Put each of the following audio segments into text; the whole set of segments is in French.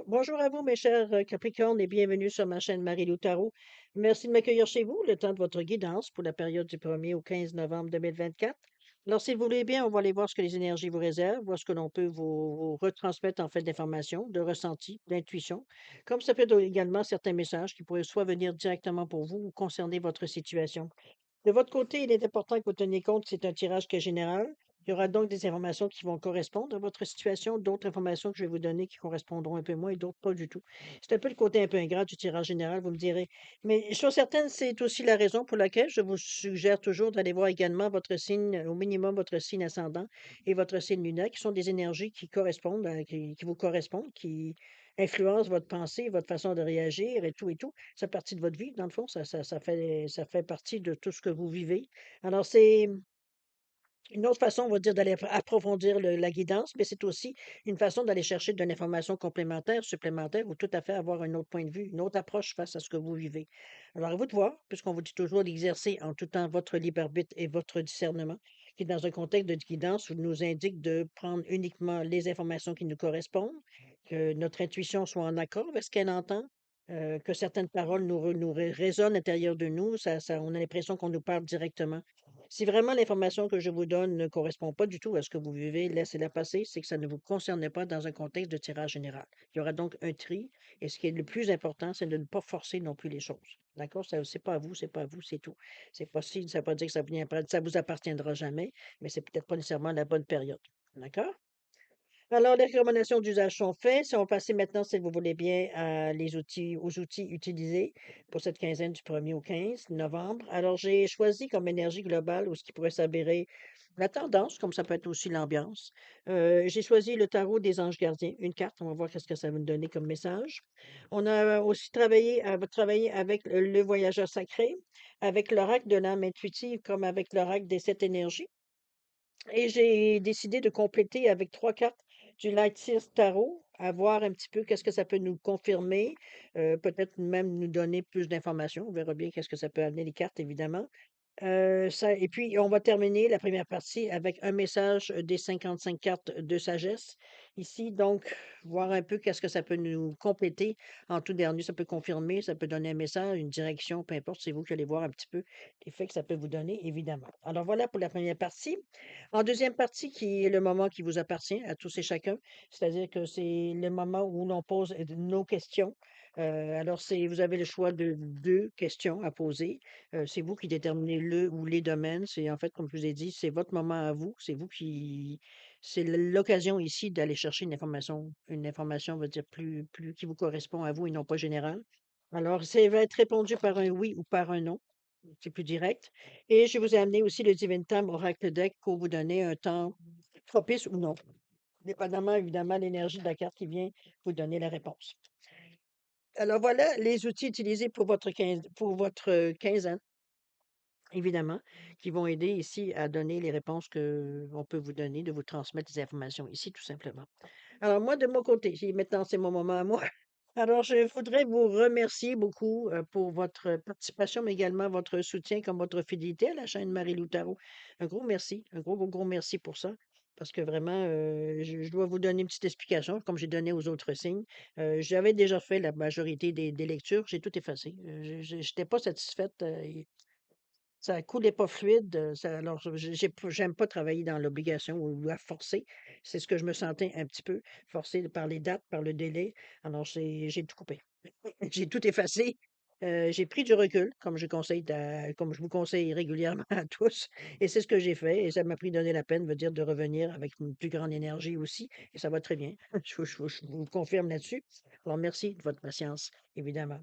Bonjour à vous, mes chers Capricornes, et bienvenue sur ma chaîne Marie-Lou Tarot. Merci de m'accueillir chez vous, le temps de votre guidance pour la période du 1er au 15 novembre 2024. Alors, si vous voulez bien, on va aller voir ce que les énergies vous réservent, voir ce que l'on peut vous retransmettre en fait d'informations, de ressentis, d'intuition, comme ça peut être également certains messages qui pourraient soit venir directement pour vous ou concerner votre situation. De votre côté, il est important que vous teniez compte que c'est un tirage qui est général. Il y aura donc des informations qui vont correspondre à votre situation, d'autres informations que je vais vous donner qui correspondront un peu moins et d'autres pas du tout. C'est un peu le côté un peu ingrat du tirage général, vous me direz. Mais chose certaine, c'est aussi la raison pour laquelle je vous suggère toujours d'aller voir également votre signe, au minimum votre signe ascendant et votre signe lunaire, qui sont des énergies qui correspondent, qui vous correspondent, qui influencent votre pensée, votre façon de réagir et tout et tout. Ça fait partie de votre vie, dans le fond, ça fait partie de tout ce que vous vivez. Alors, c'est une autre façon, on va dire, d'aller approfondir la guidance, mais c'est aussi une façon d'aller chercher de l'information complémentaire, supplémentaire, ou tout à fait avoir un autre point de vue, une autre approche face à ce que vous vivez. Alors, à vous de voir, puisqu'on vous dit toujours d'exercer en tout temps votre libre arbitre et votre discernement, qui, dans un contexte de guidance, nous indique de prendre uniquement les informations qui nous correspondent, que notre intuition soit en accord avec ce qu'elle entend, que certaines paroles résonnent à l'intérieur de nous, on a l'impression qu'on nous parle directement. Si vraiment l'information que je vous donne ne correspond pas du tout à ce que vous vivez, laissez-la passer, c'est que ça ne vous concerne pas dans un contexte de tirage général. Il y aura donc un tri, et ce qui est le plus important, c'est de ne pas forcer non plus les choses. D'accord? Ça, c'est pas à vous, c'est pas à vous, c'est tout. C'est possible, ça ne veut pas dire que ça vous appartiendra jamais, mais c'est peut-être pas nécessairement la bonne période. D'accord? Alors, les recommandations d'usage sont faites. Si on passait maintenant, si vous voulez bien, aux outils utilisés pour cette quinzaine du 1er au 15 novembre. Alors, j'ai choisi comme énergie globale ou ce qui pourrait s'avérer la tendance, comme ça peut être aussi l'ambiance. J'ai choisi le tarot des anges gardiens, une carte. On va voir qu'est-ce que ça va nous donner comme message. On a aussi travaillé avec le voyageur sacré, avec l'oracle de l'âme intuitive, comme avec l'oracle des sept énergies. Et j'ai décidé de compléter avec 3 cartes du Light Seers Tarot, à voir un petit peu qu'est-ce que ça peut nous confirmer, peut-être même nous donner plus d'informations. On verra bien qu'est-ce que ça peut amener les cartes, évidemment. Ça et puis on va terminer la première partie avec un message, des 55 cartes de sagesse ici, donc voir un peu qu'est-ce que ça peut nous compléter en tout dernier. Ça peut confirmer, ça peut donner un message, une direction, peu importe, c'est vous qui allez voir un petit peu l'effet que ça peut vous donner, évidemment. Alors voilà pour la première partie. En deuxième partie, qui est le moment qui vous appartient à tous et chacun, c'est-à-dire que c'est le moment où l'on pose, nos questions. Alors vous avez le choix de 2 questions à poser. C'est vous qui déterminez le ou les domaines. C'est en fait, comme je vous ai dit, c'est votre moment à vous. C'est l'occasion ici d'aller chercher une information, on va dire, plus qui vous correspond à vous et non pas générale. Alors, ça va être répondu par un oui ou par un non. C'est plus direct. Et je vous ai amené aussi le Divine Time Oracle Deck pour vous donner un temps propice ou non, dépendamment évidemment de l'énergie de la carte qui vient vous donner la réponse. Alors voilà les outils utilisés pour votre quinzaine, évidemment, qui vont aider ici à donner les réponses que on peut vous donner, de vous transmettre des informations ici, tout simplement. Alors moi, de mon côté, maintenant c'est mon moment à moi. Alors je voudrais vous remercier beaucoup, pour votre participation, mais également votre soutien comme votre fidélité à la chaîne Marie-Lou Tarot. Un gros merci, un gros, gros, gros merci pour ça. Parce que vraiment, je dois vous donner une petite explication, comme j'ai donné aux autres signes. J'avais déjà fait la majorité des lectures, j'ai tout effacé. J'étais pas satisfaite, ça coulait pas fluide, alors j'aime pas travailler dans l'obligation ou à forcer. C'est ce que je me sentais un petit peu forcée par les dates, par le délai. Alors j'ai tout coupé. J'ai tout effacé. J'ai pris du recul, comme je vous conseille régulièrement à tous, et c'est ce que j'ai fait et ça m'a pris donner la peine, veut dire de revenir avec une plus grande énergie aussi et ça va très bien. Je vous confirme là-dessus. Alors merci de votre patience, évidemment.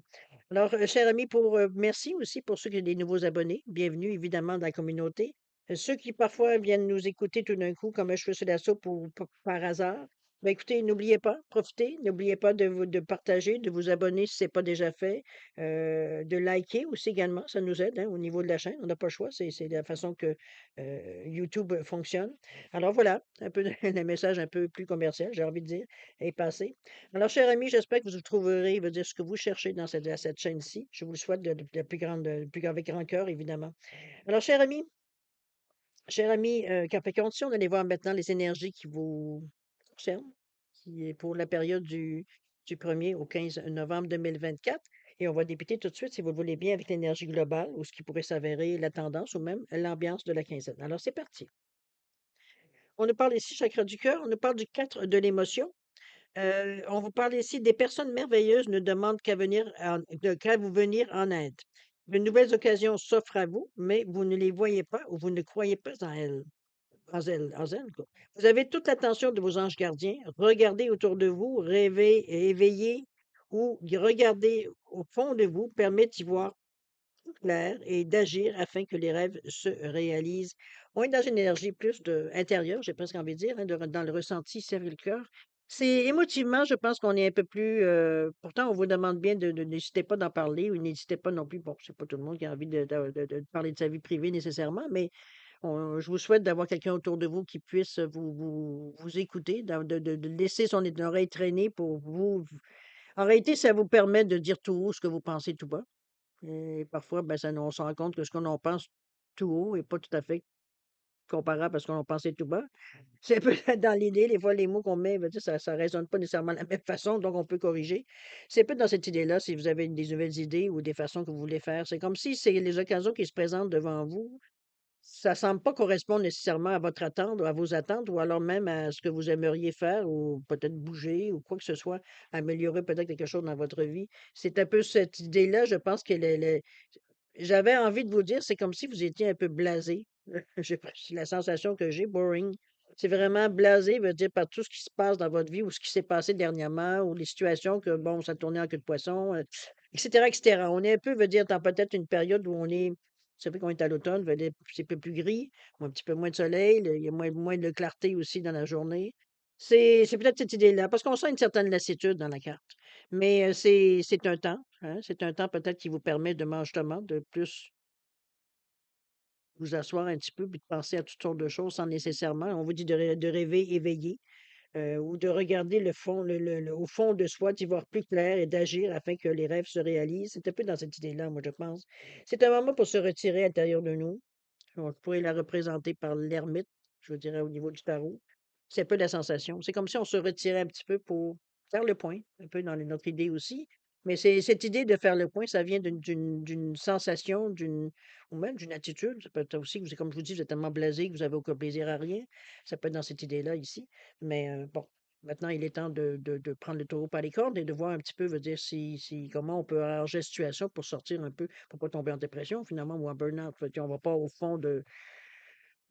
Alors, cher ami, merci aussi pour ceux qui sont des nouveaux abonnés. Bienvenue évidemment dans la communauté. Ceux qui parfois viennent nous écouter tout d'un coup comme un cheveu sur la soupe ou par hasard, ben écoutez, n'oubliez pas, profitez, n'oubliez pas de partager, de vous abonner si ce n'est pas déjà fait, de liker aussi également, ça nous aide hein, au niveau de la chaîne. On n'a pas le choix, c'est la façon que YouTube fonctionne. Alors voilà, un peu le message un peu plus commercial, j'ai envie de dire, est passé. Alors, cher ami, j'espère que vous trouverez, veut dire, ce que vous cherchez à cette chaîne-ci. Je vous le souhaite de la plus grande, avec grand cœur, évidemment. Alors, cher ami Capricorne, si on allait voir maintenant les énergies qui vous concernent, qui est pour la période du 1er au 15 novembre 2024. Et on va débuter tout de suite, si vous le voulez bien, avec l'énergie globale ou ce qui pourrait s'avérer la tendance ou même l'ambiance de la quinzaine. Alors, c'est parti. On nous parle ici, chakra du cœur, on nous parle du 4 de l'émotion. On vous parle ici des personnes merveilleuses ne demandent qu'à vous venir en aide. De nouvelles occasions s'offrent à vous, mais vous ne les voyez pas ou vous ne croyez pas en elles. En elles, quoi. Vous avez toute l'attention de vos anges gardiens. Regardez autour de vous, rêvez et éveillez ou regardez au fond de vous permet d'y voir clair et d'agir afin que les rêves se réalisent. On est dans une énergie plus intérieure, j'ai presque envie de dire, hein, dans le ressenti, serrer le cœur. C'est émotivement, je pense qu'on est un peu plus. Pourtant, on vous demande bien n'hésitez pas d'en parler ou n'hésitez pas non plus. Bon, c'est pas tout le monde qui a envie de parler de sa vie privée nécessairement, mais je vous souhaite d'avoir quelqu'un autour de vous qui puisse vous écouter, de laisser son oreille traîner pour vous. En réalité, ça vous permet de dire tout haut ce que vous pensez tout bas. Et parfois, ben, on se rend compte que ce qu'on en pense tout haut est pas tout à fait comparable à ce qu'on en pensait tout bas. C'est un peu dans l'idée, des fois, les mots qu'on met, ben, tu sais, ça résonne pas nécessairement de la même façon, donc on peut corriger. C'est un peu dans cette idée-là, si vous avez des nouvelles idées ou des façons que vous voulez faire. C'est comme si c'est les occasions qui se présentent devant vous. Ça semble pas correspondre nécessairement à votre attente, à vos attentes, ou alors même à ce que vous aimeriez faire, ou peut-être bouger, ou quoi que ce soit, améliorer peut-être quelque chose dans votre vie. C'est un peu cette idée-là, je pense que j'avais envie de vous dire, c'est comme si vous étiez un peu blasé. C'est la sensation que j'ai, boring. C'est vraiment blasé, veut dire par tout ce qui se passe dans votre vie ou ce qui s'est passé dernièrement ou les situations que, bon, ça tournait en queue de poisson, etc., etc. On est un peu, veut dire, dans peut-être une période où on est, vous savez qu'on est à l'automne, veut dire, c'est un peu plus gris, ou un petit peu moins de soleil, il y a moins de clarté aussi dans la journée. C'est peut-être cette idée-là, parce qu'on sent une certaine lassitude dans la carte. Mais c'est un temps, hein, c'est un temps peut-être qui vous permet justement de plus vous asseoir un petit peu puis de penser à toutes sortes de choses sans nécessairement, on vous dit de rêver éveillé, ou de regarder le fond, au fond de soi, d'y voir plus clair et d'agir afin que les rêves se réalisent. C'est un peu dans cette idée-là, moi, je pense. C'est un moment pour se retirer à l'intérieur de nous. On pourrait la représenter par l'ermite, je dirais, au niveau du tarot. C'est un peu la sensation. C'est comme si on se retirait un petit peu pour faire le point, un peu dans notre idée aussi. Mais c'est cette idée de faire le point, ça vient d'une sensation, ou même d'une attitude. Ça peut être aussi, comme je vous dis, vous êtes tellement blasé que vous avez aucun plaisir à rien. Ça peut être dans cette idée-là ici. Mais bon, maintenant, il est temps de prendre le taureau par les cornes et de voir un petit peu, veut dire, comment on peut arranger la situation pour sortir un peu, pour pas tomber en dépression finalement ou en burn-out. Fait qu'on va pas au fond de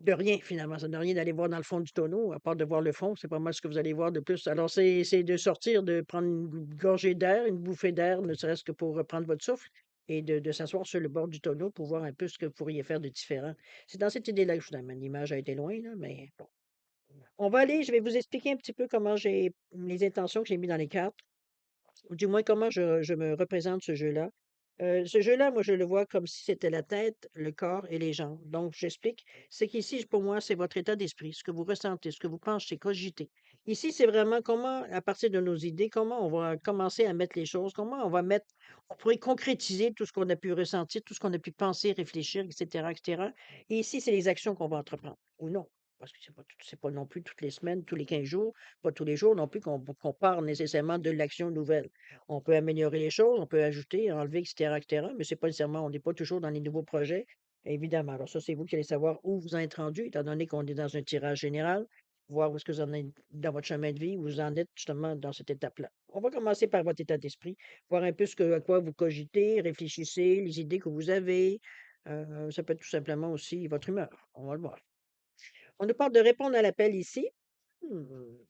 rien finalement. Ça n'a rien d'aller voir dans le fond du tonneau, à part de voir le fond, c'est pas mal ce que vous allez voir de plus. Alors c'est de sortir, de prendre une gorgée d'air, une bouffée d'air, ne serait-ce que pour reprendre votre souffle et de s'asseoir sur le bord du tonneau pour voir un peu ce que vous pourriez faire de différent. C'est dans cette idée-là que je vous donne. L'image a été loin, là, mais bon. On va aller, je vais vous expliquer un petit peu comment j'ai les intentions que j'ai mis dans les cartes ou du moins comment je me représente ce jeu-là. Ce jeu-là, moi, je le vois comme si c'était la tête, le corps et les jambes. Donc, j'explique. C'est qu'ici, pour moi, c'est votre état d'esprit, ce que vous ressentez, ce que vous pensez, cogitez. Ici, c'est vraiment comment, à partir de nos idées, comment on va commencer à mettre les choses, comment on pourrait concrétiser tout ce qu'on a pu ressentir, tout ce qu'on a pu penser, réfléchir, etc., etc. Et ici, c'est les actions qu'on va entreprendre, ou non. Parce que c'est pas non plus toutes les semaines, tous les 15 jours, pas tous les jours non plus qu'on part nécessairement de l'action nouvelle. On peut améliorer les choses, on peut ajouter, enlever, et cetera, mais c'est pas nécessairement, on n'est pas toujours dans les nouveaux projets, évidemment. Alors ça, c'est vous qui allez savoir où vous en êtes rendu, étant donné qu'on est dans un tirage général, voir où est-ce que vous en êtes dans votre chemin de vie, où vous en êtes justement dans cette étape-là. On va commencer par votre état d'esprit, voir un peu à quoi vous cogitez, réfléchissez, les idées que vous avez. Ça peut être tout simplement aussi votre humeur. On va le voir. On nous parle de répondre à l'appel ici. Mmh,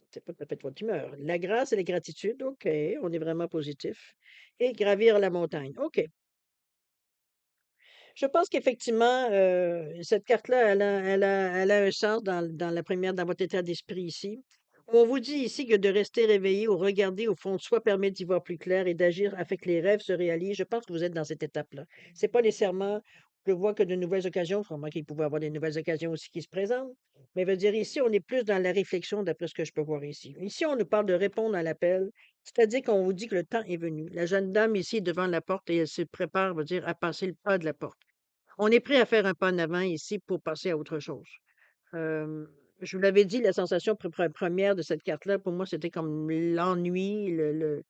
c'est pas tout à fait votre humeur. La grâce et la gratitude, OK, on est vraiment positif. Et gravir la montagne, OK. Je pense qu'effectivement, cette carte-là, elle a un sens dans la première, dans votre état d'esprit ici. On vous dit ici que de rester réveillé ou regarder au fond de soi permet d'y voir plus clair et d'agir afin que les rêves se réalisent. Je pense que vous êtes dans cette étape-là. C'est pas nécessairement, je vois que de nouvelles occasions, vraiment qu'il pouvait y avoir des nouvelles occasions aussi qui se présentent, mais veut dire ici, on est plus dans la réflexion d'après ce que je peux voir ici. Ici, on nous parle de répondre à l'appel, c'est-à-dire qu'on vous dit que le temps est venu. La jeune dame ici est devant la porte et elle se prépare, veut dire, à passer le pas de la porte. On est prêt à faire un pas en avant ici pour passer à autre chose. Hem, Je vous l'avais dit, la sensation première de cette carte-là, pour moi, c'était comme l'ennui, le-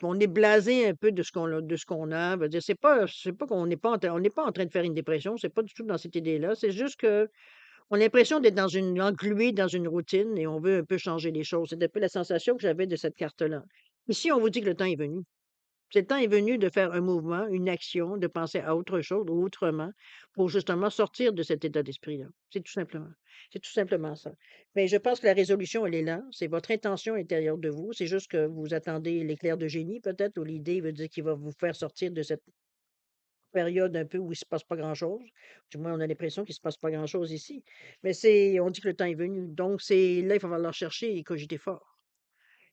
on est blasé un peu de ce qu'on a. Veut dire, c'est pas qu'on n'est pas, on n'est pas en train de faire une dépression, c'est pas du tout dans cette idée-là. C'est juste que on a l'impression d'être englué dans une routine et on veut un peu changer les choses. C'est un peu la sensation que j'avais de cette carte-là. Ici, on vous dit que le temps est venu. Le temps est venu de faire un mouvement, une action, de penser à autre chose ou autrement pour justement sortir de cet état d'esprit-là. C'est tout simplement ça. Mais je pense que la résolution, elle est là. C'est votre intention intérieure de vous. C'est juste que vous attendez l'éclair de génie, peut-être, ou l'idée veut dire qu'il va vous faire sortir de cette période un peu où il se passe pas grand-chose. Du moins, on a l'impression qu'il se passe pas grand-chose ici. Mais on dit que le temps est venu. Donc, là, il va falloir chercher et cogiter fort.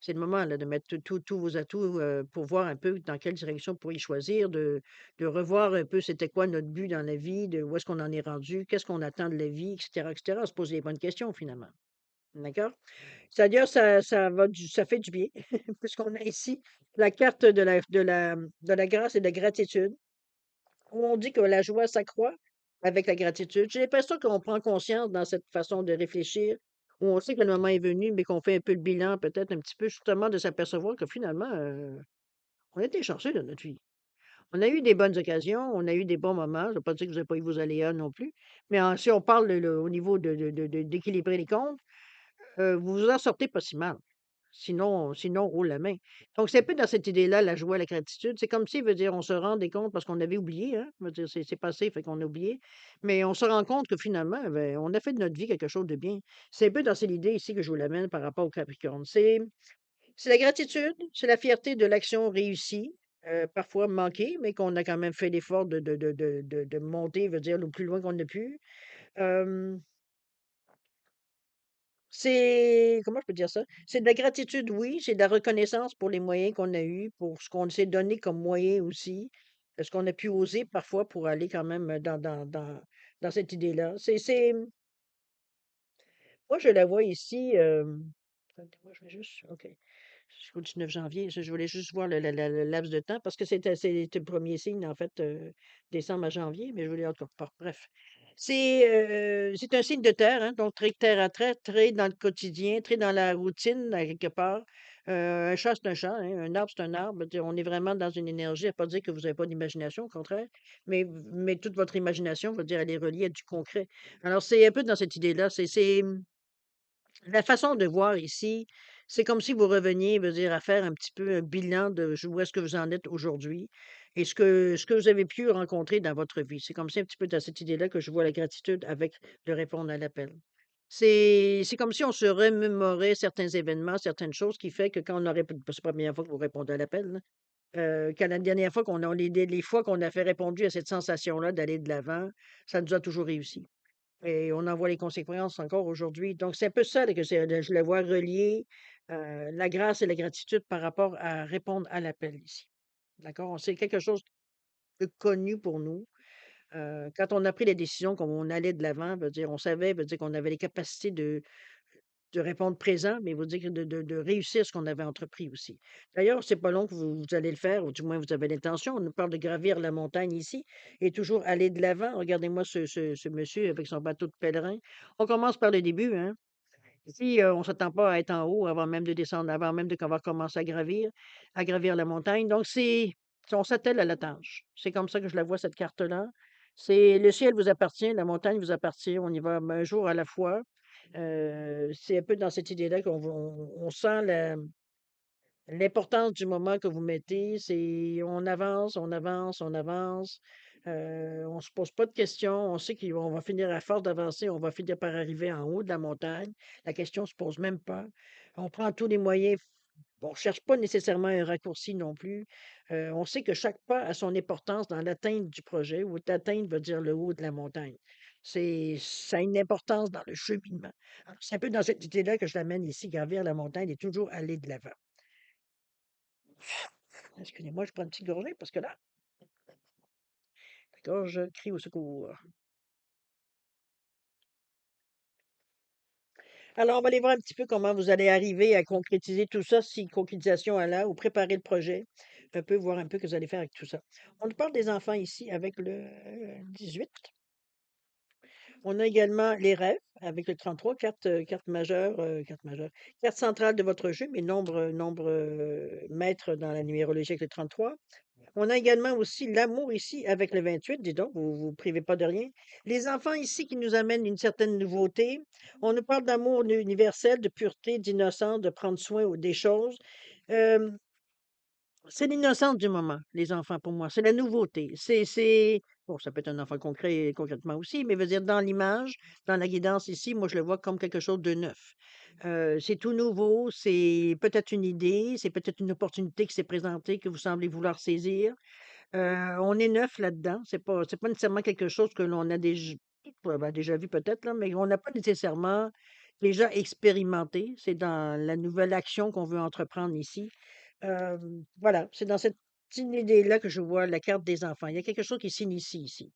C'est le moment là, de mettre tous vos atouts, pour voir un peu dans quelle direction vous pourriez choisir, de revoir un peu c'était quoi notre but dans la vie, de où est-ce qu'on en est rendu, qu'est-ce qu'on attend de la vie, et cetera, se poser les bonnes questions finalement. D'accord? C'est-à-dire ça fait du bien puisqu'on a ici la carte de la grâce et de la gratitude, où on dit que la joie s'accroît avec la gratitude. J'ai l'impression qu'on prend conscience dans cette façon de réfléchir, où on sait que le moment est venu, mais qu'on fait un peu le bilan, peut-être un petit peu, justement, de s'apercevoir que finalement, on a été chanceux dans notre vie. On a eu des bonnes occasions, on a eu des bons moments. Je ne veux pas dire que vous n'avez pas eu vos aléas non plus, mais si on parle au niveau d'équilibrer les comptes, vous vous en sortez pas si mal. Sinon, on roule la main. Donc, c'est un peu dans cette idée-là, la joie, la gratitude. C'est comme si, veut dire, on se rendait compte, parce qu'on avait oublié, hein, veut dire, c'est passé, fait qu'on a oublié. Mais on se rend compte que finalement, ben, on a fait de notre vie quelque chose de bien. C'est un peu dans cette idée ici que je vous l'amène par rapport au Capricorne. C'est la gratitude, c'est la fierté de l'action réussie, parfois manquée, mais qu'on a quand même fait l'effort de monter, veut dire, le plus loin qu'on a pu. Euh, comment je peux dire ça? C'est de la gratitude, oui, c'est de la reconnaissance pour les moyens qu'on a eus, pour ce qu'on s'est donné comme moyens aussi, ce qu'on a pu oser parfois pour aller quand même dans cette idée-là. Moi, je la vois ici, attendez-moi, je vais juste, OK. Jusqu'au 19 janvier, je voulais juste voir le laps de temps parce que c'était le premier signe, en fait, décembre à janvier, mais je voulais encore pas. Bref. C'est un signe de terre, hein, donc très terre à terre, très dans le quotidien, très dans la routine, à quelque part. Un chat, c'est un chat, hein, un arbre, c'est un arbre. On est vraiment dans une énergie, à pas dire que vous n'avez pas d'imagination, au contraire, mais toute votre imagination, veut dire, elle est reliée à du concret. Alors, c'est un peu dans cette idée-là. La façon de voir ici, c'est comme si vous reveniez, veut dire, à faire un petit peu un bilan de où est-ce que vous en êtes aujourd'hui et ce que vous avez pu rencontrer dans votre vie. C'est comme si un petit peu dans cette idée-là que je vois la gratitude avec de répondre à l'appel. C'est comme si on se remémorait certains événements, certaines choses qui fait que quand on aurait, c'est pas la première fois que vous répondez à l'appel, là, quand la dernière fois les fois qu'on a fait répondu à cette sensation-là d'aller de l'avant, ça nous a toujours réussi. Et on en voit les conséquences encore aujourd'hui. Donc, c'est un peu ça là, je le vois relier la grâce et la gratitude par rapport à répondre à l'appel ici. D'accord? C'est quelque chose de connu pour nous. Quand on a pris la décision qu'on allait de l'avant, veut dire, on savait, veut dire qu'on avait les capacités de répondre présent, mais veut dire de réussir ce qu'on avait entrepris aussi. D'ailleurs, c'est pas long que vous allez le faire, ou du moins vous avez l'intention. On nous parle de gravir la montagne ici et toujours aller de l'avant. Regardez-moi ce monsieur avec son bateau de pèlerin. On commence par le début, hein. Ici, on s'attend pas à être en haut avant même de descendre, avant même de qu'on commencer à gravir la montagne. Donc, on s'attelle à la tâche. C'est comme ça que je la vois, cette carte-là. C'est le ciel vous appartient, la montagne vous appartient. On y va un jour à la fois. C'est un peu dans cette idée-là on sent l'importance du moment que vous mettez. On avance, on avance, on avance. On se pose pas de questions. On sait qu'on va finir à force d'avancer, on va finir par arriver en haut de la montagne. La question se pose même pas. On prend tous les moyens. On cherche pas nécessairement un raccourci non plus. On sait que chaque pas a son importance dans l'atteinte du projet, ou l'atteinte veut dire le haut de la montagne. Ça a une importance dans le cheminement. Alors, c'est un peu dans cette idée-là que je l'amène ici, gravir la montagne et toujours aller de l'avant. Excusez-moi, je prends une petite gorgée parce que là, la gorge crie au secours. Alors, on va aller voir un petit peu comment vous allez arriver à concrétiser tout ça, si concrétisation est là, ou préparer le projet. Un peu, voir un peu ce que vous allez faire avec tout ça. On nous parle des enfants ici avec le 18. On a également les rêves avec le 33, carte centrale de votre jeu, mais nombre maître dans la numérologie avec le 33. On a également aussi l'amour ici avec le 28. Dis donc, vous vous privez pas de rien. Les enfants ici qui nous amènent une certaine nouveauté. On nous parle d'amour universel, de pureté, d'innocence, de prendre soin des choses. Euh, c'est l'innocence du moment, les enfants, pour moi. C'est la nouveauté. Bon, ça peut être un enfant concret, concrètement aussi, mais veut dire dans l'image, dans la guidance ici, moi, je le vois comme quelque chose de neuf. C'est tout nouveau, c'est peut-être une idée, c'est peut-être une opportunité qui s'est présentée, que vous semblez vouloir saisir. On est neuf là-dedans. C'est pas nécessairement quelque chose que l'on a déjà vu peut-être, là, mais on n'a pas nécessairement déjà expérimenté. C'est dans la nouvelle action qu'on veut entreprendre ici. Voilà, c'est dans cette idée-là que je vois la carte des enfants. Il y a quelque chose qui s'initie ici.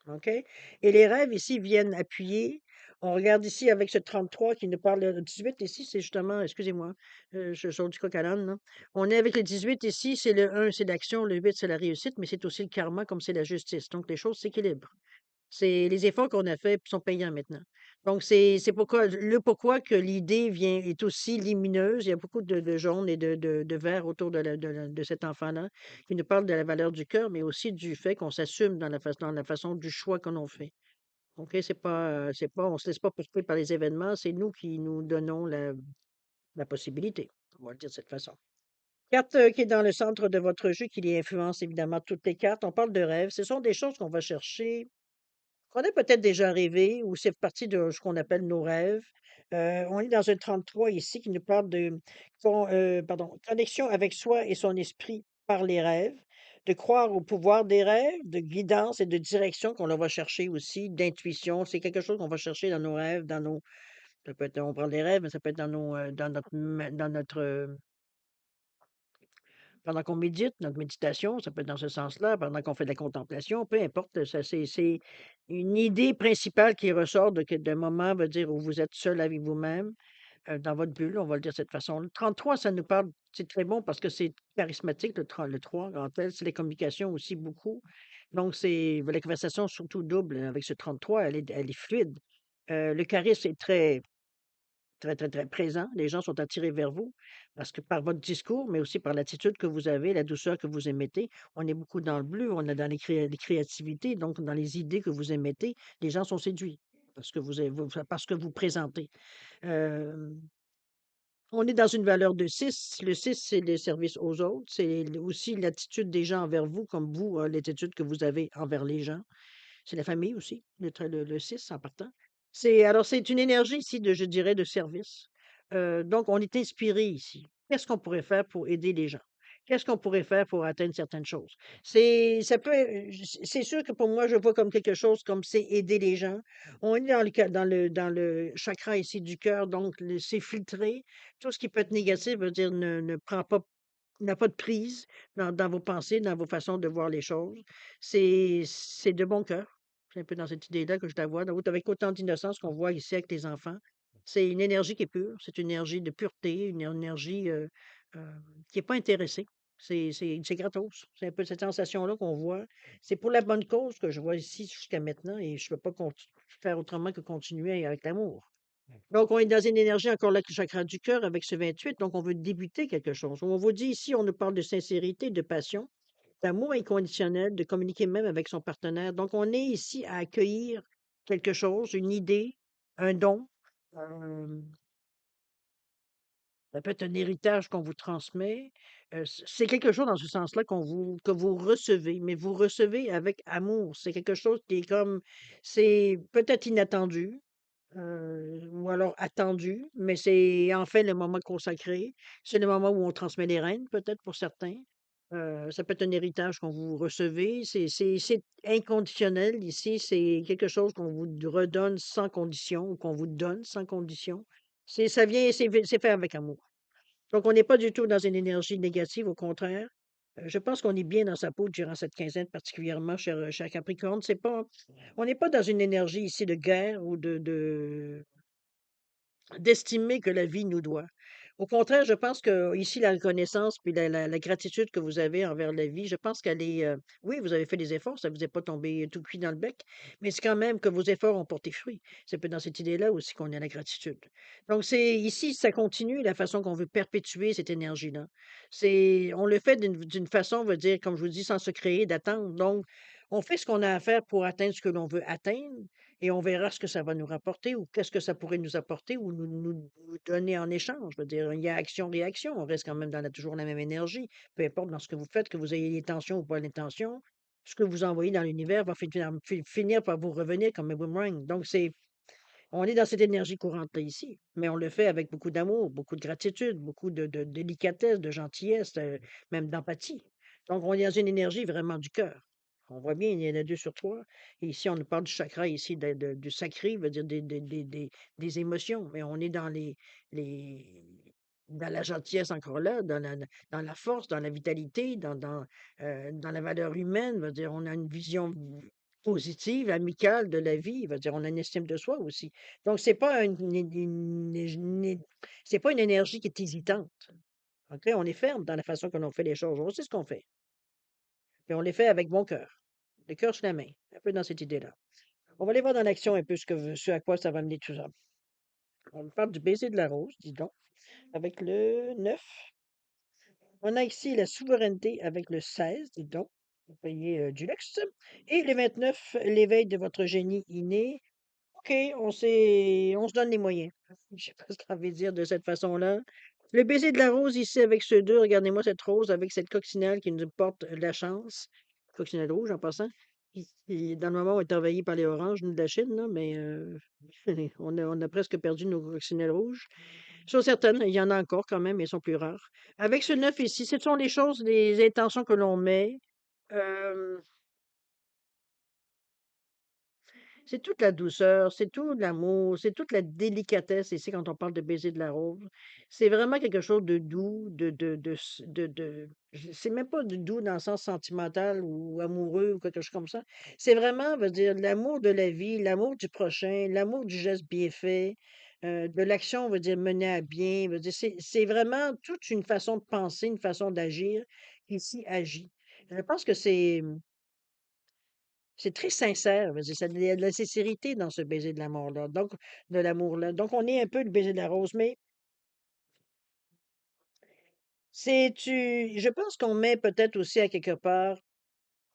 OK? Et les rêves ici viennent appuyer. On regarde ici avec ce 33 qui nous parle, le 18 ici, c'est justement, excusez-moi, je sors du coq à l'âne, là. On est avec le 18 ici, c'est le 1, c'est l'action, le 8, c'est la réussite, mais c'est aussi le karma comme c'est la justice. Donc, les choses s'équilibrent. C'est les efforts qu'on a faits sont payants maintenant. Donc, c'est pourquoi que l'idée est aussi lumineuse. Il y a beaucoup de jaune et de vert autour de cet enfant-là, qui nous parle de la valeur du cœur, mais aussi du fait qu'on s'assume dans la façon du choix que l'on fait. OK? On se laisse pas porter par les événements, c'est nous qui nous donnons la possibilité. On va le dire de cette façon. Carte qui est dans le centre de votre jeu, qui les influence évidemment toutes les cartes. On parle de rêves. Ce sont des choses qu'on va chercher qu'on a peut-être déjà rêvé ou c'est partie de ce qu'on appelle nos rêves. On est dans un 33 ici qui nous parle de connexion avec soi et son esprit par les rêves, de croire au pouvoir des rêves, de guidance et de direction qu'on va chercher aussi, d'intuition. C'est quelque chose qu'on va chercher dans nos rêves, ça peut être, on parle des rêves, mais ça peut être dans notre pendant qu'on médite, notre méditation, ça peut être dans ce sens-là, pendant qu'on fait de la contemplation, peu importe, ça c'est une idée principale qui ressort d'un moment, veut dire, où vous êtes seul avec vous-même, dans votre bulle, on va le dire de cette façon. Le 33, ça nous parle, c'est très bon parce que c'est charismatique, le 3 en fait, c'est les communications aussi beaucoup. Donc, la conversation surtout double avec ce 33, elle est fluide. Le charisme est très très, très, très présent. Les gens sont attirés vers vous parce que par votre discours, mais aussi par l'attitude que vous avez, la douceur que vous émettez. On est beaucoup dans le bleu, on est dans les créativités, donc dans les idées que vous émettez, les gens sont séduits parce que vous présentez. Euh, on est dans une valeur de 6. Le 6, c'est le service aux autres. C'est aussi l'attitude des gens envers vous, comme vous, l'attitude que vous avez envers les gens. C'est la famille aussi, le 6 en partant. C'est une énergie ici je dirais, de service. Donc, on est inspiré ici. Qu'est-ce qu'on pourrait faire pour aider les gens? Qu'est-ce qu'on pourrait faire pour atteindre certaines choses? C'est sûr que pour moi, je vois comme quelque chose comme c'est aider les gens. On est dans le chakra ici du cœur, donc c'est filtré. Tout ce qui peut être négatif veut dire ne prend pas n'a pas de prise dans vos pensées, dans vos façons de voir les choses. C'est de bon cœur. C'est un peu dans cette idée-là que je la vois, avec autant d'innocence qu'on voit ici avec les enfants. C'est une énergie qui est pure, c'est une énergie de pureté, une énergie euh, qui n'est pas intéressée. C'est gratos. C'est un peu cette sensation-là qu'on voit. C'est pour la bonne cause que je vois ici jusqu'à maintenant et je ne peux pas faire autrement que continuer avec l'amour. Donc, on est dans une énergie encore là, le chakra du cœur avec ce 28. Donc, on veut débuter quelque chose. On vous dit ici, on nous parle de sincérité, de passion, d'amour inconditionnel, de communiquer même avec son partenaire. Donc, on est ici à accueillir quelque chose, une idée, un don. euh, Ça peut être un héritage qu'on vous transmet. C'est quelque chose dans ce sens-là que vous recevez, mais vous recevez avec amour. C'est quelque chose qui est c'est peut-être inattendu, ou alors attendu, mais c'est enfin le moment consacré. C'est le moment où on transmet les rênes, peut-être pour certains. Ça peut être un héritage qu'on vous recevez. C'est inconditionnel ici. C'est quelque chose qu'on vous redonne sans condition ou qu'on vous donne sans condition. C'est fait avec amour. Donc, on n'est pas du tout dans une énergie négative, au contraire. Je pense qu'on est bien dans sa peau durant cette quinzaine, particulièrement cher Capricorne. On n'est pas dans une énergie ici de guerre ou d'estimer que la vie nous doit. Au contraire, je pense que ici la reconnaissance puis la gratitude que vous avez envers la vie, je pense qu'elle est, oui, vous avez fait des efforts, ça vous est pas tombé tout cuit dans le bec, mais c'est quand même que vos efforts ont porté fruit. C'est peut dans cette idée-là aussi qu'on a la gratitude. Donc c'est ici, ça continue la façon qu'on veut perpétuer cette énergie-là. C'est on le fait d'une façon, on va dire, comme je vous dis, sans se créer d'attente. Donc, on fait ce qu'on a à faire pour atteindre ce que l'on veut atteindre et on verra ce que ça va nous rapporter ou qu'est-ce que ça pourrait nous apporter ou nous donner en échange. Je veux dire, il y a action-réaction. On reste quand même dans toujours la même énergie. Peu importe dans ce que vous faites, que vous ayez l'intention ou pas l'intention, ce que vous envoyez dans l'univers va finir par vous revenir comme un boomerang. Donc, on est dans cette énergie courante-là ici, mais on le fait avec beaucoup d'amour, beaucoup de gratitude, beaucoup de délicatesse, de gentillesse, même d'empathie. Donc, on est dans une énergie vraiment du cœur. On voit bien, il y en a deux sur trois. Et ici, on nous parle du chakra, ici, du sacré, veut dire des émotions, mais on est les, dans la gentillesse encore là, dans la force, dans la vitalité, dans la valeur humaine, veut dire, on a une vision positive, amicale de la vie, veut dire, on a une estime de soi aussi. Donc, c'est pas c'est pas une énergie qui est hésitante. OK? On est ferme dans la façon que l'on fait les choses. On sait ce qu'on fait. Et on les fait avec bon cœur. Le cœur sur la main. Un peu dans cette idée-là. On va aller voir dans l'action un peu ce à quoi ça va mener tout ça. On me parle du baiser de la rose, dis donc, avec le 9. On a ici la souveraineté avec le 16, dis donc. Vous payez du luxe. Et le 29, l'éveil de votre génie inné. OK, on se donne les moyens. Je sais pas ce qu'on veut dire de cette façon-là. Le baiser de la rose ici avec ce 2, regardez-moi cette rose avec cette coccinelle qui nous porte la chance. Coccinelle rouge en passant. Dans le moment où on est envahi par les oranges, nous de la Chine, là, mais on a presque perdu nos coccinelles rouges. Sur certaines, il y en a encore quand même, mais elles sont plus rares. Avec ce 9 ici, ce sont les choses, les intentions que l'on met. euh, C'est toute la douceur, c'est tout l'amour, c'est toute la délicatesse ici quand on parle de baiser de la rose. C'est vraiment quelque chose de doux, c'est même pas du doux dans le sens sentimental ou amoureux ou quelque chose comme ça. C'est vraiment, veut dire, l'amour de la vie, l'amour du prochain, l'amour du geste bien fait, de l'action, veut dire, menée à bien, veut dire, c'est vraiment toute une façon de penser, une façon d'agir qui ici agit. Je pense que c'est très sincère, je veux dire, ça il y a de la sincérité dans ce baiser de l'amour-là, donc de l'amour-là. Donc on est un peu le baiser de la rose, mais je pense qu'on met peut-être aussi à quelque part,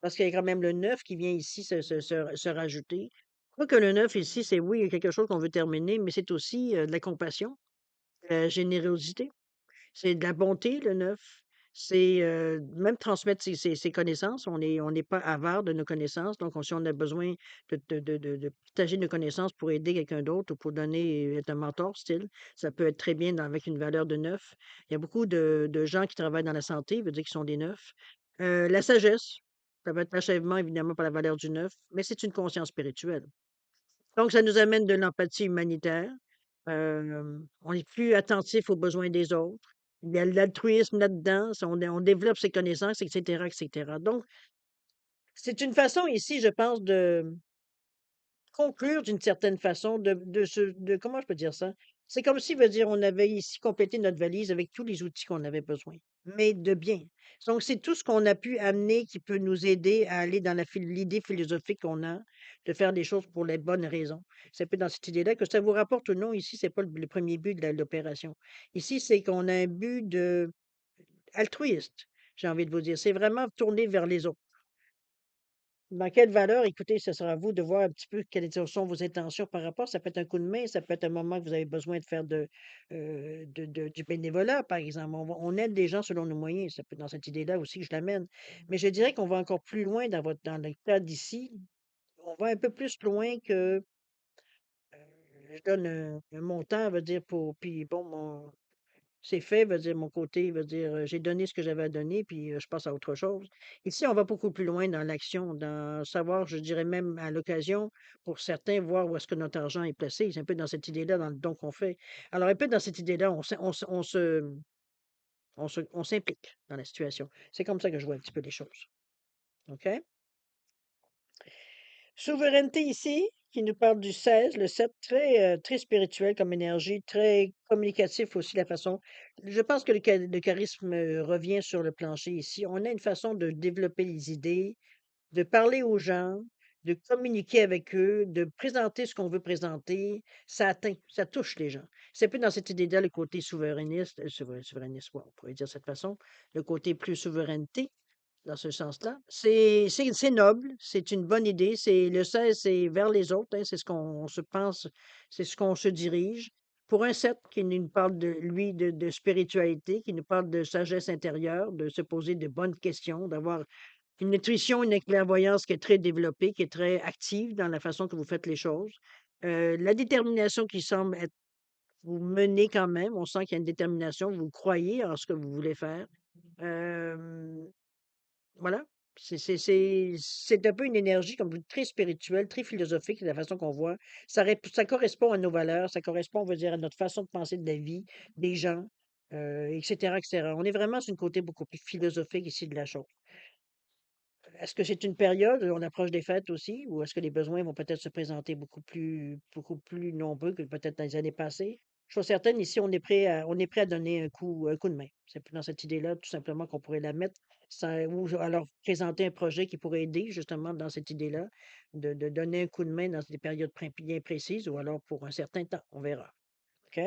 parce qu'il y a quand même le 9 qui vient ici se rajouter. Je crois que le 9 ici, c'est oui, quelque chose qu'on veut terminer, mais c'est aussi de la compassion, de la générosité. C'est de la bonté, le neuf. C'est, même transmettre ses connaissances. On n'est pas avare de nos connaissances. Donc, si on a besoin de partager nos connaissances pour aider quelqu'un d'autre ou pour donner, être un mentor style, ça peut être très bien avec une valeur de neuf. Il y a beaucoup de gens qui travaillent dans la santé, veut dire qu'ils sont des neufs. La sagesse, ça va être l'achèvement, évidemment, par la valeur du neuf, mais c'est une conscience spirituelle. Donc, ça nous amène de l'empathie humanitaire. On est plus attentif aux besoins des autres. Il y a l'altruisme là-dedans. On développe ses connaissances, etc., etc. Donc, c'est une façon ici, je pense, de conclure d'une certaine façon, comment je peux dire ça? C'est comme si, veut dire, on avait ici complété notre valise avec tous les outils qu'on avait besoin, mais de bien. Donc, c'est tout ce qu'on a pu amener qui peut nous aider à aller dans l'idée philosophique qu'on a, de faire des choses pour les bonnes raisons. C'est un peu dans cette idée-là que ça vous rapporte ou non, ici, c'est pas le premier but de l'opération. Ici, c'est qu'on a un but altruiste, j'ai envie de vous dire. C'est vraiment tourné vers les autres. Dans quelle valeur? Écoutez, ce sera à vous de voir un petit peu quelles sont vos intentions par rapport. Ça peut être un coup de main, ça peut être un moment que vous avez besoin de faire du bénévolat, par exemple. On aide des gens selon nos moyens. Ça peut être dans cette idée-là aussi que je l'amène. Mais je dirais qu'on va encore plus loin dans le cas d'ici. On va un peu plus loin que je donne un montant, veut dire, puis bon, c'est fait, veut dire mon côté, veut dire, j'ai donné ce que j'avais à donner, puis je passe à autre chose. Ici, on va beaucoup plus loin dans l'action, dans savoir, je dirais même à l'occasion, pour certains, voir où est-ce que notre argent est placé. C'est un peu dans cette idée-là, dans le don qu'on fait. Alors, un peu dans cette idée-là, on s'implique dans la situation. C'est comme ça que je vois un petit peu les choses. OK? Souveraineté ici. qui nous parle du 16, le 7, très, très spirituel comme énergie, très communicatif aussi la façon. Je pense que le charisme revient sur le plancher ici. On a une façon de développer les idées, de parler aux gens, de communiquer avec eux, de présenter ce qu'on veut présenter. Ça atteint, ça touche les gens. C'est un peu dans cette idée-là le côté souverainiste, souverainiste, ouais, on pourrait dire de cette façon, le côté plus souveraineté dans ce sens-là. C'est noble, c'est une bonne idée. C'est le 16, c'est vers les autres, hein, c'est ce qu'on se pense, c'est ce qu'on se dirige. Pour un 7 qui nous parle de lui, de spiritualité, qui nous parle de sagesse intérieure, de se poser de bonnes questions, d'avoir une intuition, une clairvoyance qui est très développée, qui est très active dans la façon que vous faites les choses. La détermination qui semble être vous menez quand même, on sent qu'il y a une détermination, vous croyez en ce que vous voulez faire. Hem voilà, c'est un peu une énergie comme vous très spirituelle, très philosophique, de la façon qu'on voit. Ça correspond à nos valeurs, ça correspond, on va dire, à notre façon de penser de la vie, des gens, et cetera, et cetera. On est vraiment sur un côté beaucoup plus philosophique ici de la chose. Est-ce que c'est une période, on approche des fêtes aussi, ou est-ce que les besoins vont peut-être se présenter beaucoup plus nombreux que peut-être dans les années passées? Chose certaine, ici, on est prêt à donner un coup de main. C'est plus dans cette idée-là, tout simplement, qu'on pourrait la mettre, ou alors présenter un projet qui pourrait aider, justement, dans cette idée-là, de donner un coup de main dans des périodes bien précises, ou alors pour un certain temps. On verra. OK?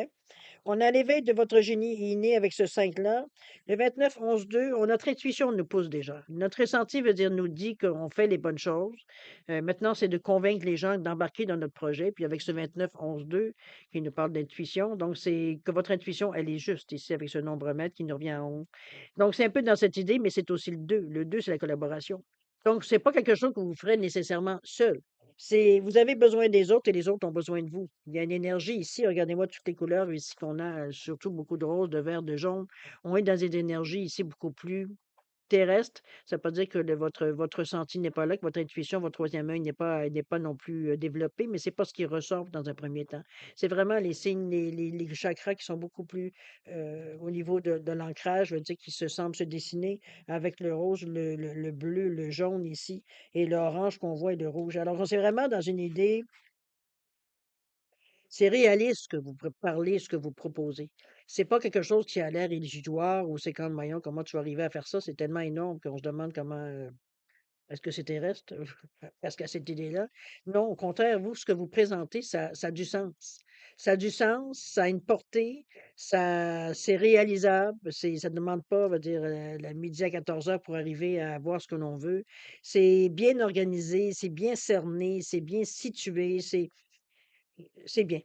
On a l'éveil de votre génie inné avec ce 5-là. Le 29-11-2, notre intuition nous pousse déjà. Notre ressenti veut dire nous dit qu'on fait les bonnes choses. Maintenant, c'est de convaincre les gens d'embarquer dans notre projet. Puis avec ce 29-11-2 qui nous parle d'intuition, donc c'est que votre intuition, elle est juste ici avec ce nombre mètre qui nous revient en haut. Donc c'est un peu dans cette idée, mais c'est aussi le 2. Le 2, c'est la collaboration. Donc, c'est pas quelque chose que vous ferez nécessairement seul. C'est vous avez besoin des autres et les autres ont besoin de vous. Il y a une énergie ici, regardez-moi toutes les couleurs ici qu'on a, surtout beaucoup de rose, de vert, de jaune. On est dans des énergies ici beaucoup plus terrestres. Ça veut pas dire que votre ressenti n'est pas là, que votre intuition, votre troisième œil n'est pas non plus développé, mais c'est pas ce qui ressort dans un premier temps. C'est vraiment les signes, les chakras qui sont beaucoup plus au niveau de l'ancrage, je veux dire, qui se semblent se dessiner avec le rose, le bleu, le jaune ici, et l'orange qu'on voit et le rouge. Alors, on c'est vraiment dans une idée, c'est réaliste ce que vous parlez, ce que vous proposez. C'est pas quelque chose qui a l'air illusoire ou c'est comme, voyons, comment tu vas arriver à faire ça? C'est tellement énorme qu'on se demande comment, est-ce que c'est terrestre? Parce qu'à cette idée-là. Non, au contraire, vous, ce que vous présentez, ça a du sens. Ça a du sens, ça a une portée, c'est réalisable, ça ne demande pas, on va dire, la midi à 14 heures pour arriver à voir ce que l'on veut. C'est bien organisé, c'est bien cerné, c'est bien situé, c'est bien.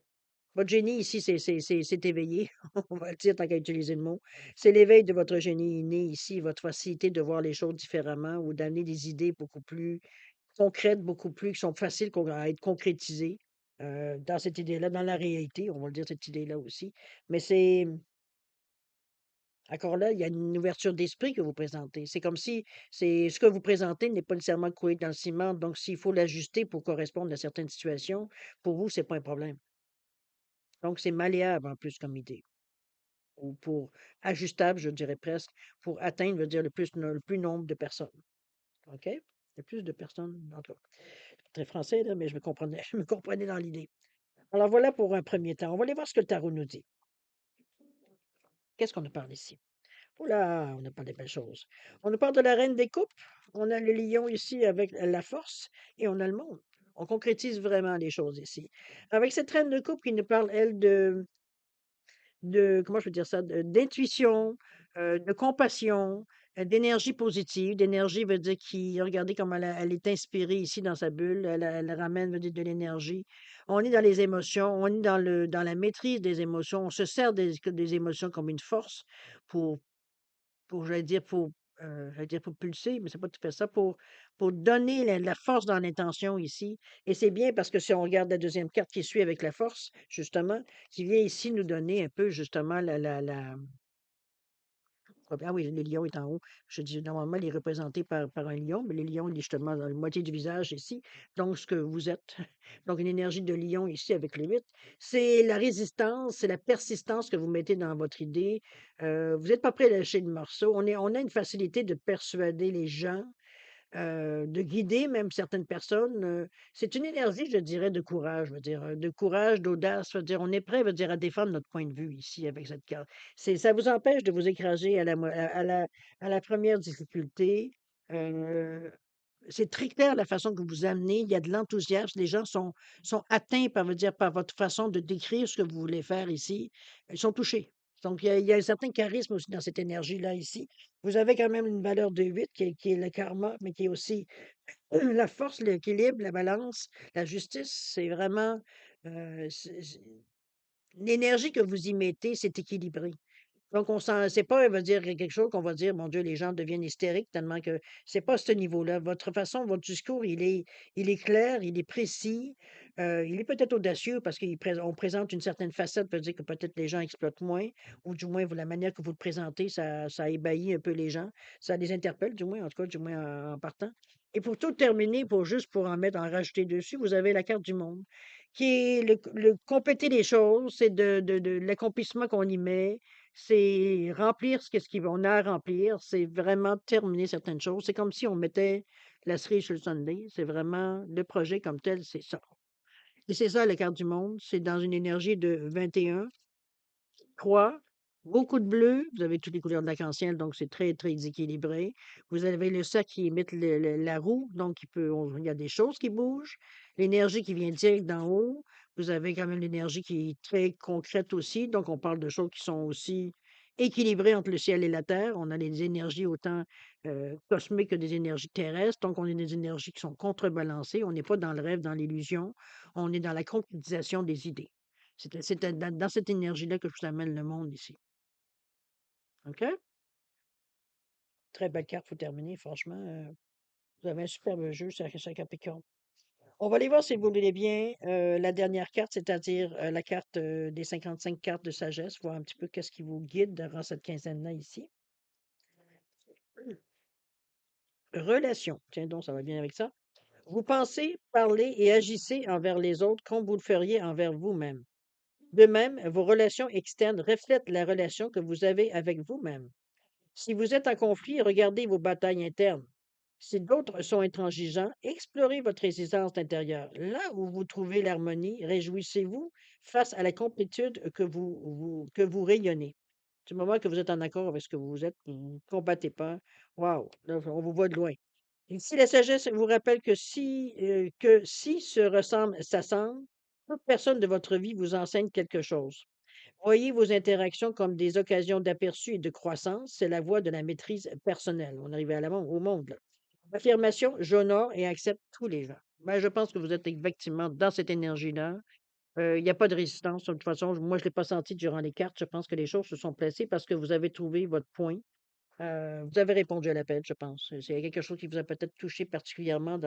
Votre génie ici, c'est éveillé, on va le dire tant qu'à utiliser le mot. C'est l'éveil de votre génie inné ici, votre facilité de voir les choses différemment ou d'amener des idées beaucoup plus concrètes, beaucoup plus qui sont faciles à être concrétisées, dans cette idée-là, dans la réalité, on va le dire cette idée-là aussi. Mais c'est encore là, il y a une ouverture d'esprit que vous présentez. C'est comme si c'est ce que vous présentez n'est pas nécessairement coulé dans le ciment, donc s'il faut l'ajuster pour correspondre à certaines situations, pour vous, c'est pas un problème. Donc c'est malléable en plus comme idée. Ou pour ajustable, je dirais presque, pour atteindre, veut dire le plus nombre de personnes. OK? Le plus de personnes, en tout cas. Très français, là, mais je me comprenais, je me comprenais dans l'idée. Alors voilà pour un premier temps. On va aller voir ce que le tarot nous dit. Qu'est-ce qu'on nous parle ici? Oh là, on nous parle des belles choses. On nous parle de la reine des coupes. On a le lion ici avec la force et on a le monde. On concrétise vraiment les choses ici. Avec cette reine de coupe qui nous parle, elle, de comment je peux dire ça? D'intuition, de compassion, d'énergie positive. D'énergie veut dire qui regardez comme elle est inspirée ici dans sa bulle, elle ramène, veut dire de l'énergie. On est dans les émotions, on est dans la maîtrise des émotions, on se sert des émotions comme une force pour j'allais dire j'allais dire pour pulser, mais c'est pas tout à fait ça, pour donner la force dans l'intention ici. Et c'est bien parce que si on regarde la deuxième carte qui suit avec la force, justement, qui vient ici nous donner un peu justement ah oui, le lion est en haut. Je dis normalement, il est représenté par un lion, mais le lion, il est justement dans la moitié du visage ici. Donc, ce que vous êtes. Donc, une énergie de lion ici avec le 8. C'est la résistance, c'est la persistance que vous mettez dans votre idée. Vous n'êtes pas prêt à lâcher le morceau. On a une facilité de persuader les gens de guider même certaines personnes. C'est une énergie, je dirais, de courage, je veux dire, de courage, d'audace, je veux dire, on est prêt, je veux dire, à défendre notre point de vue ici avec cette carte. Ça vous empêche de vous écraser à la première difficulté. Euh, c'est très clair la façon que vous amenez. Il y a de l'enthousiasme. Les gens sont atteints par, veut dire, par votre façon de décrire ce que vous voulez faire ici. Ils sont touchés. Donc, il y a un certain charisme aussi dans cette énergie-là ici. Vous avez quand même une valeur de 8 qui est le karma, mais qui est aussi la force, l'équilibre, la balance, la justice. C'est vraiment l'énergie que vous y mettez, c'est équilibré. Donc, on sent c'est pas, elle va dire quelque chose qu'on va dire: «Mon Dieu, les gens deviennent hystériques tellement que» c'est pas ce niveau-là. Votre façon, votre discours, il est clair, il est précis, il est peut-être audacieux parce qu'on présente une certaine facette, peut dire que peut-être les gens exploitent moins ou du moins, vous la manière que vous le présentez, ça ébahit un peu les gens. Ça les interpelle du moins, en tout cas, du moins en partant. Et pour tout terminer, pour en rajouter dessus, vous avez la carte du monde qui est le compléter les choses, c'est de l'accomplissement qu'on y met, c'est remplir ce qu'on a à remplir, c'est vraiment terminer certaines choses. C'est comme si on mettait la cerise sur le sundae. C'est vraiment le projet comme tel, c'est ça. Et c'est ça, la carte du monde. C'est dans une énergie de 21, 3, beaucoup de bleu. Vous avez toutes les couleurs de l'arc-en-ciel, donc c'est très, très équilibré. Vous avez le cercle qui imite la roue, donc il y a des choses qui bougent. L'énergie qui vient direct d'en haut. Vous avez quand même l'énergie qui est très concrète aussi. Donc, on parle de choses qui sont aussi équilibrées entre le ciel et la terre. On a des énergies autant cosmiques que des énergies terrestres. Donc, on a des énergies qui sont contrebalancées. On n'est pas dans le rêve, dans l'illusion. On est dans la concrétisation des idées. C'est dans cette énergie-là que je vous amène le monde ici. OK? Très belle carte pour terminer, franchement. Vous avez un superbe jeu, cher Capricorne. On va aller voir si vous voulez bien la dernière carte, c'est-à-dire la carte des 55 cartes de sagesse, voir un petit peu qu'est-ce qui vous guide durant cette quinzaine-là ici. Relation. Tiens donc, ça va bien avec ça. Vous pensez, parlez et agissez envers les autres comme vous le feriez envers vous-même. De même, vos relations externes reflètent la relation que vous avez avec vous-même. Si vous êtes en conflit, regardez vos batailles internes. Si d'autres sont intransigeants, explorez votre résistance intérieure. Là où vous trouvez l'harmonie, réjouissez-vous face à la complétude que vous rayonnez. Du moment que vous êtes en accord avec ce que vous êtes, vous ne combattez pas. Waouh, là, on vous voit de loin. Ici, la sagesse vous rappelle que si se ressemble, s'assemble, toute personne de votre vie vous enseigne quelque chose. Voyez vos interactions comme des occasions d'aperçu et de croissance. C'est la voie de la maîtrise personnelle. On arrive au monde, là. Affirmation, j'honore et accepte tous les gens. Ben, je pense que vous êtes effectivement dans cette énergie-là. Il n'y a pas de résistance. De toute façon, moi, je ne l'ai pas senti durant les cartes. Je pense que les choses se sont placées parce que vous avez trouvé votre point. Vous avez répondu à l'appel, je pense. C'est quelque chose qui vous a peut-être touché particulièrement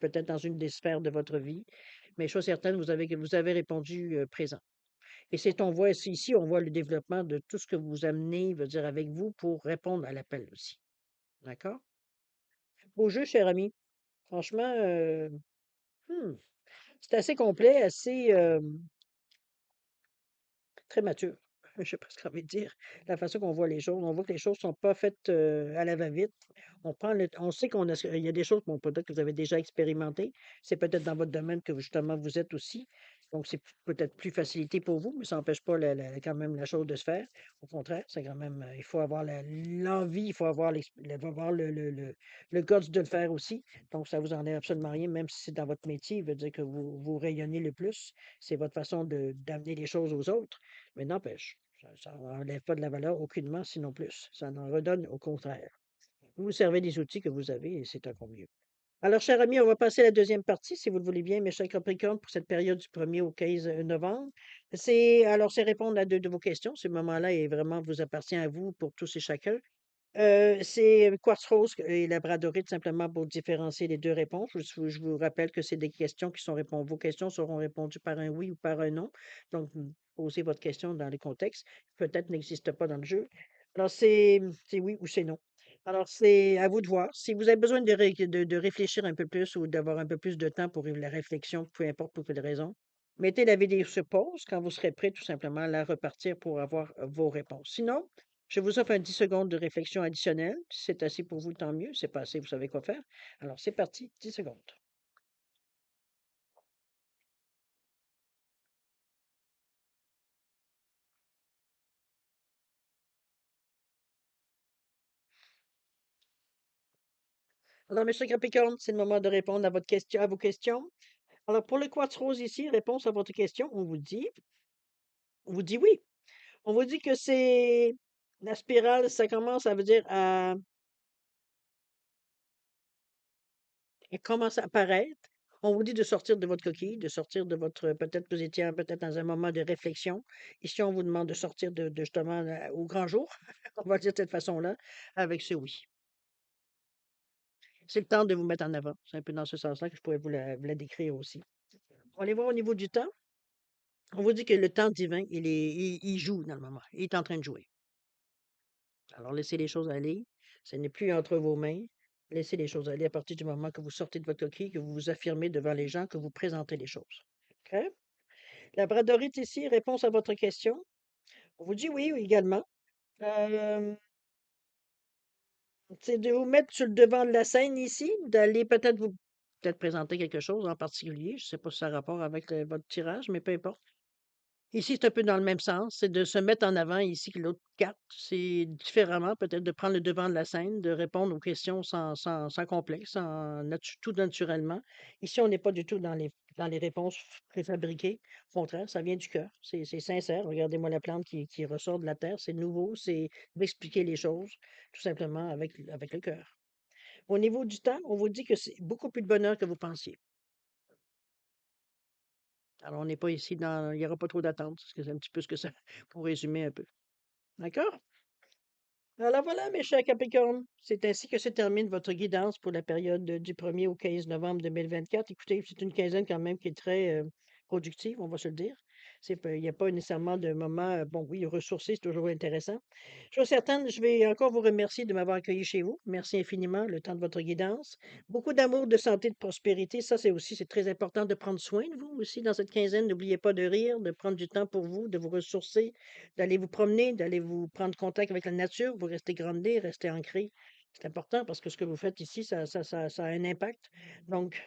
peut-être dans une des sphères de votre vie. Mais chose certaine, vous avez répondu présent. Et on voit ici, on voit le développement de tout ce que vous amenez, veut dire avec vous, pour répondre à l'appel aussi. D'accord? Beau jeu, cher ami. Franchement, hmm, c'est assez complet, très mature. Je sais pas ce qu'on veut dire. La façon qu'on voit les choses, on voit que les choses sont pas faites à la va-vite. On sait il y a des choses, bon, peut-être que vous avez déjà expérimenté. C'est peut-être dans votre domaine que justement vous êtes aussi. Donc, c'est peut-être plus facilité pour vous, mais ça n'empêche pas quand même la chose de se faire. Au contraire, c'est quand même, il faut avoir l'envie, il faut avoir, il faut avoir le guts de le faire aussi. Donc, ça vous enlève absolument rien, même si c'est dans votre métier, il veut dire que vous rayonnez le plus. C'est votre façon d'amener les choses aux autres. Mais n'empêche, ça n'enlève pas de la valeur aucunement, sinon plus. Ça en redonne au contraire. Vous vous servez des outils que vous avez et c'est encore mieux. Alors, cher ami, on va passer à la deuxième partie, si vous le voulez bien, mes chers Capricornes, pour cette période du 1er au 15 novembre. C'est répondre à deux de vos questions. Ce moment-là est vraiment vous appartient à vous pour tous et chacun. C'est quartz rose et labradorite simplement pour différencier les 2 réponses. Je vous rappelle que c'est des questions qui sont répon vos questions seront répondues par un oui ou par un non. Donc, vous posez votre question dans les contextes, peut-être n'existe pas dans le jeu. Alors c'est oui ou c'est non. Alors c'est à vous de voir. Si vous avez besoin de réfléchir un peu plus ou d'avoir un peu plus de temps pour la réflexion, peu importe pour quelle raison, mettez la vidéo sur pause quand vous serez prêt tout simplement à la repartir pour avoir vos réponses. Sinon, Je vous offre un 10 secondes de réflexion additionnelle. Si c'est assez pour vous, tant mieux. C'est pas assez, vous savez quoi faire. Alors, c'est parti, 10 secondes. Alors, Monsieur Capricorne, c'est le moment de répondre à votre question, à vos questions. Alors, pour le quartz rose ici, réponse à votre question, on vous dit oui. On vous dit que c'est la spirale, ça commence, ça veut dire à elle commence à apparaître. On vous dit de sortir de votre coquille, de sortir de votre peut-être que vous étiez peut-être dans un moment de réflexion. Ici, on vous demande de sortir de justement au grand jour, on va dire de cette façon-là, avec ce oui. C'est le temps de vous mettre en avant. C'est un peu dans ce sens-là que je pourrais vous la décrire aussi. On va aller voir au niveau du temps. On vous dit que le temps divin, il joue dans le moment. Il est en train de jouer. Alors, laissez les choses aller. Ce n'est plus entre vos mains. Laissez les choses aller à partir du moment que vous sortez de votre coquille, que vous vous affirmez devant les gens, que vous présentez les choses. OK? La bradorite ici, réponse à votre question. On vous dit oui également. Euh, c'est de vous mettre sur le devant de la scène ici, d'aller peut-être vous peut-être présenter quelque chose en particulier. Je ne sais pas si ça a rapport avec votre tirage, mais peu importe. Ici, c'est un peu dans le même sens, c'est de se mettre en avant ici que l'autre carte. C'est différemment, peut-être de prendre le devant de la scène, de répondre aux questions sans complexe, tout naturellement. Ici, on n'est pas du tout dans les réponses préfabriquées. Au contraire, ça vient du cœur. C'est sincère. Regardez-moi la plante qui ressort de la terre. C'est nouveau. C'est d'expliquer les choses, tout simplement, avec le cœur. Au niveau du temps, on vous dit que c'est beaucoup plus de bonheur que vous pensiez. Alors, on n'est pas ici il n'y aura pas trop d'attente. C'est un petit peu ce que ça, pour résumer un peu. D'accord? Alors voilà, mes chers Capricornes, c'est ainsi que se termine votre guidance pour la période du 1er au 15 novembre 2024. Écoutez, c'est une quinzaine quand même qui est très productive, on va se le dire. Il n'y a pas nécessairement de moment, bon oui, ressourcer, c'est toujours intéressant. Je suis certaine, je vais encore vous remercier de m'avoir accueilli chez vous. Merci infiniment, le temps de votre guidance. Beaucoup d'amour, de santé, de prospérité. Ça, c'est très important de prendre soin de vous aussi dans cette quinzaine. N'oubliez pas de rire, de prendre du temps pour vous, de vous ressourcer, d'aller vous promener, d'aller vous prendre contact avec la nature, vous restez groundé, restez ancré. C'est important parce que ce que vous faites ici, ça a un impact. Donc,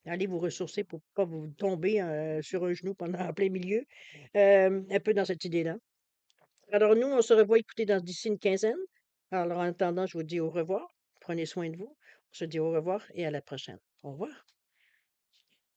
allez vous ressourcer pour pas vous tomber sur un genou pendant en plein milieu. Un peu dans cette idée-là. Alors, nous, on se revoit écouter d'ici une quinzaine. Alors, en attendant, je vous dis au revoir. Prenez soin de vous. On se dit au revoir et à la prochaine. Au revoir.